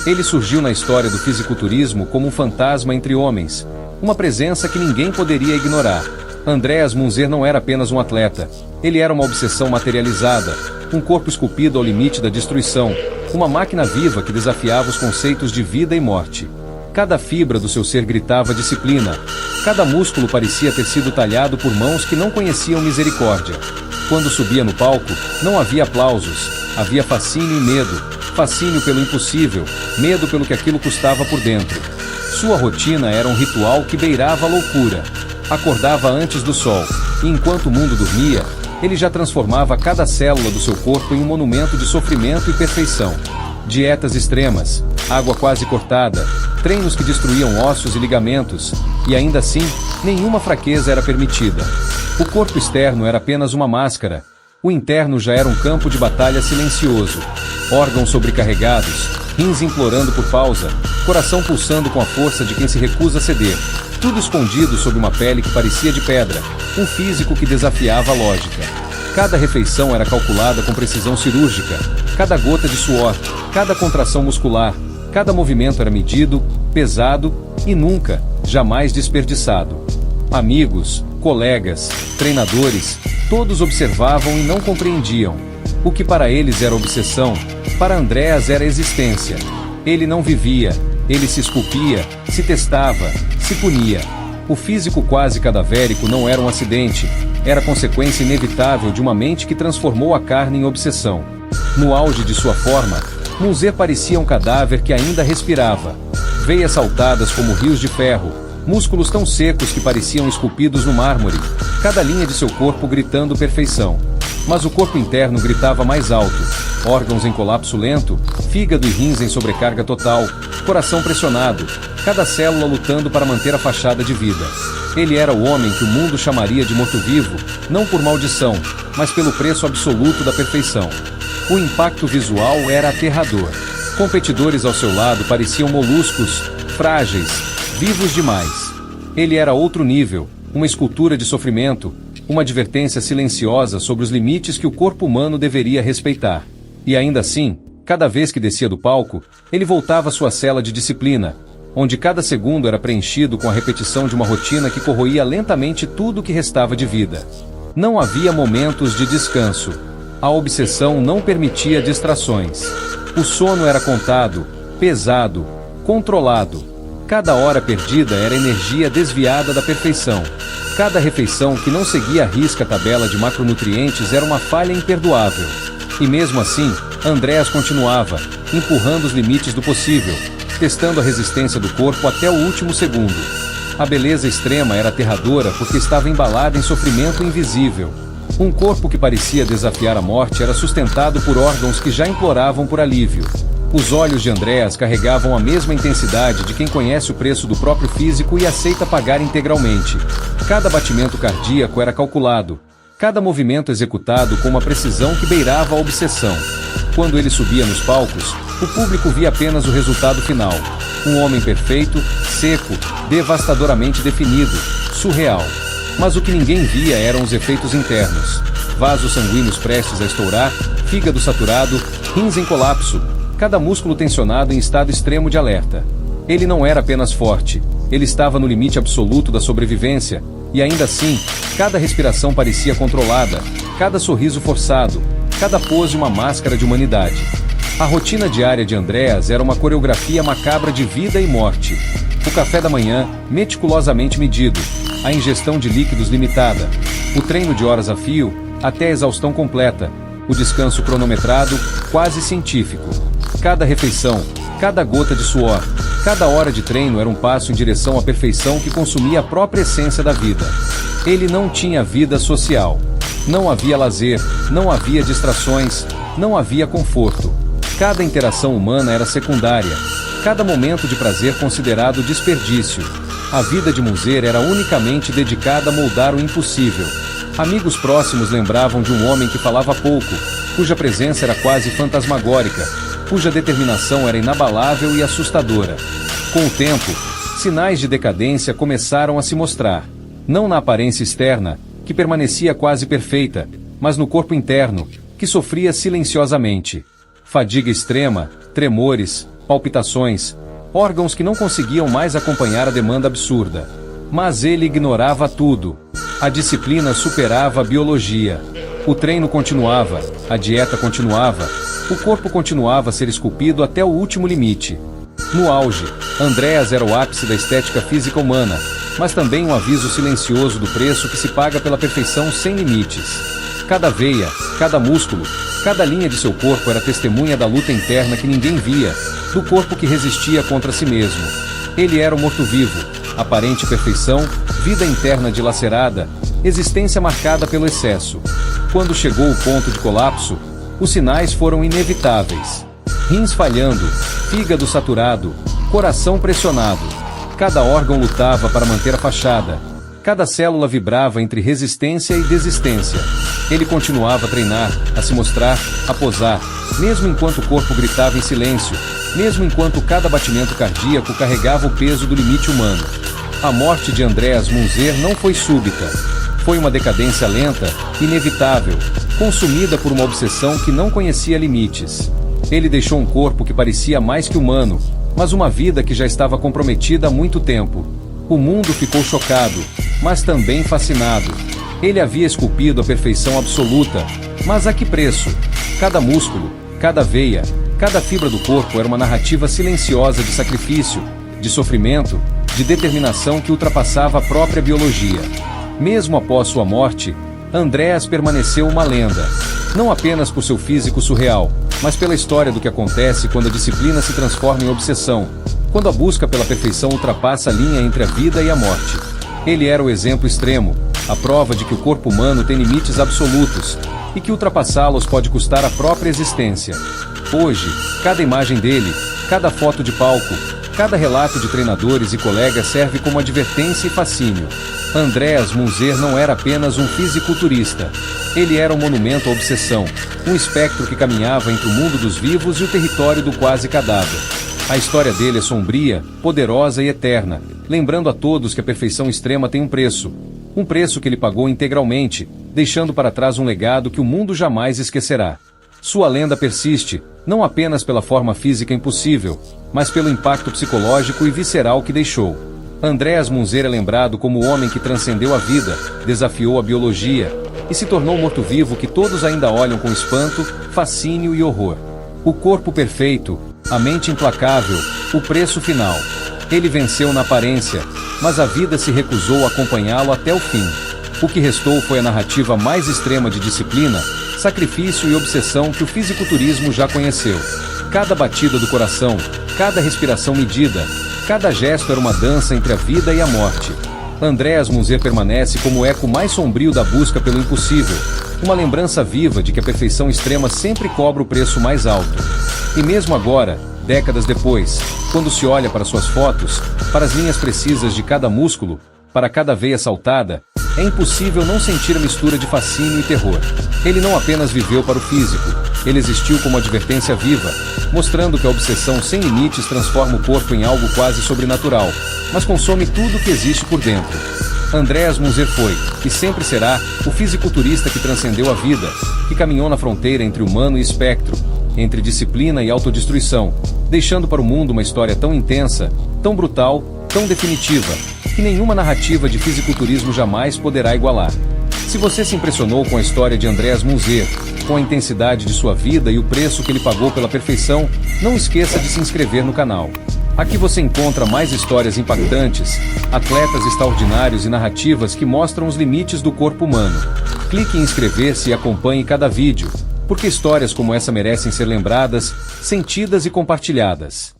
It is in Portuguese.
Ele surgiu na história do fisiculturismo como um fantasma entre homens, uma presença que ninguém poderia ignorar. Andreas Munzer não era apenas um atleta, ele era uma obsessão materializada, um corpo esculpido ao limite da destruição, uma máquina viva que desafiava os conceitos de vida e morte. Cada fibra do seu ser gritava disciplina, cada músculo parecia ter sido talhado por mãos que não conheciam misericórdia. Quando subia no palco, não havia aplausos, havia fascínio e medo, fascínio pelo impossível, medo pelo que aquilo custava por dentro. Sua rotina era um ritual que beirava a loucura. Acordava antes do sol, e enquanto o mundo dormia, ele já transformava cada célula do seu corpo em um monumento de sofrimento e perfeição. Dietas extremas, água quase cortada, treinos que destruíam ossos e ligamentos, e ainda assim, nenhuma fraqueza era permitida. O corpo externo era apenas uma máscara, o interno já era um campo de batalha silencioso. Órgãos sobrecarregados, rins implorando por pausa, coração pulsando com a força de quem se recusa a ceder. Tudo escondido sob uma pele que parecia de pedra, um físico que desafiava a lógica. Cada refeição era calculada com precisão cirúrgica, cada gota de suor, cada contração muscular, cada movimento era medido, pesado e nunca, jamais desperdiçado. Amigos, colegas, treinadores, todos observavam e não compreendiam. O que para eles era obsessão, para Andreas era existência. Ele não vivia, ele se esculpia, se testava, se punia. O físico quase cadavérico não era um acidente, era consequência inevitável de uma mente que transformou a carne em obsessão. No auge de sua forma, Munzer parecia um cadáver que ainda respirava. Veias saltadas como rios de ferro, músculos tão secos que pareciam esculpidos no mármore, cada linha de seu corpo gritando perfeição. Mas o corpo interno gritava mais alto, órgãos em colapso lento, fígado e rins em sobrecarga total, coração pressionado, cada célula lutando para manter a fachada de vida. Ele era o homem que o mundo chamaria de morto-vivo, não por maldição, mas pelo preço absoluto da perfeição. O impacto visual era aterrador. Competidores ao seu lado pareciam moluscos, frágeis, vivos demais. Ele era outro nível, uma escultura de sofrimento, uma advertência silenciosa sobre os limites que o corpo humano deveria respeitar. E ainda assim, cada vez que descia do palco, ele voltava à sua cela de disciplina, onde cada segundo era preenchido com a repetição de uma rotina que corroía lentamente tudo o que restava de vida. Não havia momentos de descanso. A obsessão não permitia distrações. O sono era contado, pesado, controlado. Cada hora perdida era energia desviada da perfeição. Cada refeição que não seguia à risca a tabela de macronutrientes era uma falha imperdoável. E mesmo assim, Andreas continuava, empurrando os limites do possível, testando a resistência do corpo até o último segundo. A beleza extrema era aterradora porque estava embalada em sofrimento invisível. Um corpo que parecia desafiar a morte era sustentado por órgãos que já imploravam por alívio. Os olhos de Andreas carregavam a mesma intensidade de quem conhece o preço do próprio físico e aceita pagar integralmente. Cada batimento cardíaco era calculado, cada movimento executado com uma precisão que beirava a obsessão. Quando ele subia nos palcos, o público via apenas o resultado final. Um homem perfeito, seco, devastadoramente definido, surreal. Mas o que ninguém via eram os efeitos internos. Vasos sanguíneos prestes a estourar, fígado saturado, rins em colapso, cada músculo tensionado em estado extremo de alerta. Ele não era apenas forte, ele estava no limite absoluto da sobrevivência, e ainda assim, cada respiração parecia controlada, cada sorriso forçado, cada pose uma máscara de humanidade. A rotina diária de Andreas era uma coreografia macabra de vida e morte. O café da manhã, meticulosamente medido, a ingestão de líquidos limitada, o treino de horas a fio, até a exaustão completa, o descanso cronometrado, quase científico. Cada refeição, cada gota de suor, cada hora de treino era um passo em direção à perfeição que consumia a própria essência da vida. Ele não tinha vida social. Não havia lazer, não havia distrações, não havia conforto. Cada interação humana era secundária, cada momento de prazer considerado desperdício. A vida de Munzer era unicamente dedicada a moldar o impossível. Amigos próximos lembravam de um homem que falava pouco, cuja presença era quase fantasmagórica, cuja determinação era inabalável e assustadora. Com o tempo, sinais de decadência começaram a se mostrar, não na aparência externa, que permanecia quase perfeita, mas no corpo interno, que sofria silenciosamente. Fadiga extrema, tremores, palpitações, órgãos que não conseguiam mais acompanhar a demanda absurda. Mas ele ignorava tudo. A disciplina superava a biologia. O treino continuava, a dieta continuava, o corpo continuava a ser esculpido até o último limite. No auge, Andreas era o ápice da estética física humana, mas também um aviso silencioso do preço que se paga pela perfeição sem limites. Cada veia, cada músculo, cada linha de seu corpo era testemunha da luta interna que ninguém via, do corpo que resistia contra si mesmo. Ele era o morto-vivo, aparente perfeição, vida interna dilacerada, existência marcada pelo excesso. Quando chegou o ponto de colapso, os sinais foram inevitáveis. Rins falhando, fígado saturado, coração pressionado. Cada órgão lutava para manter a fachada. Cada célula vibrava entre resistência e desistência. Ele continuava a treinar, a se mostrar, a posar, mesmo enquanto o corpo gritava em silêncio, mesmo enquanto cada batimento cardíaco carregava o peso do limite humano. A morte de Andreas Munzer não foi súbita. Foi uma decadência lenta, inevitável, consumida por uma obsessão que não conhecia limites. Ele deixou um corpo que parecia mais que humano, mas uma vida que já estava comprometida há muito tempo. O mundo ficou chocado, mas também fascinado. Ele havia esculpido a perfeição absoluta, mas a que preço? Cada músculo, cada veia, cada fibra do corpo era uma narrativa silenciosa de sacrifício, de sofrimento, de determinação que ultrapassava a própria biologia. Mesmo após sua morte, Andreas permaneceu uma lenda. Não apenas por seu físico surreal, mas pela história do que acontece quando a disciplina se transforma em obsessão, quando a busca pela perfeição ultrapassa a linha entre a vida e a morte. Ele era o exemplo extremo, a prova de que o corpo humano tem limites absolutos, e que ultrapassá-los pode custar a própria existência. Hoje, cada imagem dele, cada foto de palco, cada relato de treinadores e colegas serve como advertência e fascínio. Andreas Munzer não era apenas um fisiculturista. Ele era um monumento à obsessão, um espectro que caminhava entre o mundo dos vivos e o território do quase cadáver. A história dele é sombria, poderosa e eterna, lembrando a todos que a perfeição extrema tem um preço que ele pagou integralmente, deixando para trás um legado que o mundo jamais esquecerá. Sua lenda persiste, não apenas pela forma física impossível, mas pelo impacto psicológico e visceral que deixou. Andreas Munzer é lembrado como o homem que transcendeu a vida, desafiou a biologia, e se tornou o morto-vivo que todos ainda olham com espanto, fascínio e horror. O corpo perfeito, a mente implacável, o preço final. Ele venceu na aparência, mas a vida se recusou a acompanhá-lo até o fim. O que restou foi a narrativa mais extrema de disciplina, sacrifício e obsessão que o fisiculturismo já conheceu. Cada batida do coração, cada respiração medida, cada gesto era uma dança entre a vida e a morte. Andreas Munzer permanece como o eco mais sombrio da busca pelo impossível, uma lembrança viva de que a perfeição extrema sempre cobra o preço mais alto. E mesmo agora, décadas depois, quando se olha para suas fotos, para as linhas precisas de cada músculo, para cada veia saltada, é impossível não sentir a mistura de fascínio e terror. Ele não apenas viveu para o físico, ele existiu como advertência viva, mostrando que a obsessão sem limites transforma o corpo em algo quase sobrenatural, mas consome tudo o que existe por dentro. Andreas Munzer foi, e sempre será, o fisiculturista que transcendeu a vida, que caminhou na fronteira entre humano e espectro, entre disciplina e autodestruição, deixando para o mundo uma história tão intensa, tão brutal, tão definitiva, que nenhuma narrativa de fisiculturismo jamais poderá igualar. Se você se impressionou com a história de Andreas Munzer, com a intensidade de sua vida e o preço que ele pagou pela perfeição, não esqueça de se inscrever no canal. Aqui você encontra mais histórias impactantes, atletas extraordinários e narrativas que mostram os limites do corpo humano. Clique em inscrever-se e acompanhe cada vídeo, porque histórias como essa merecem ser lembradas, sentidas e compartilhadas.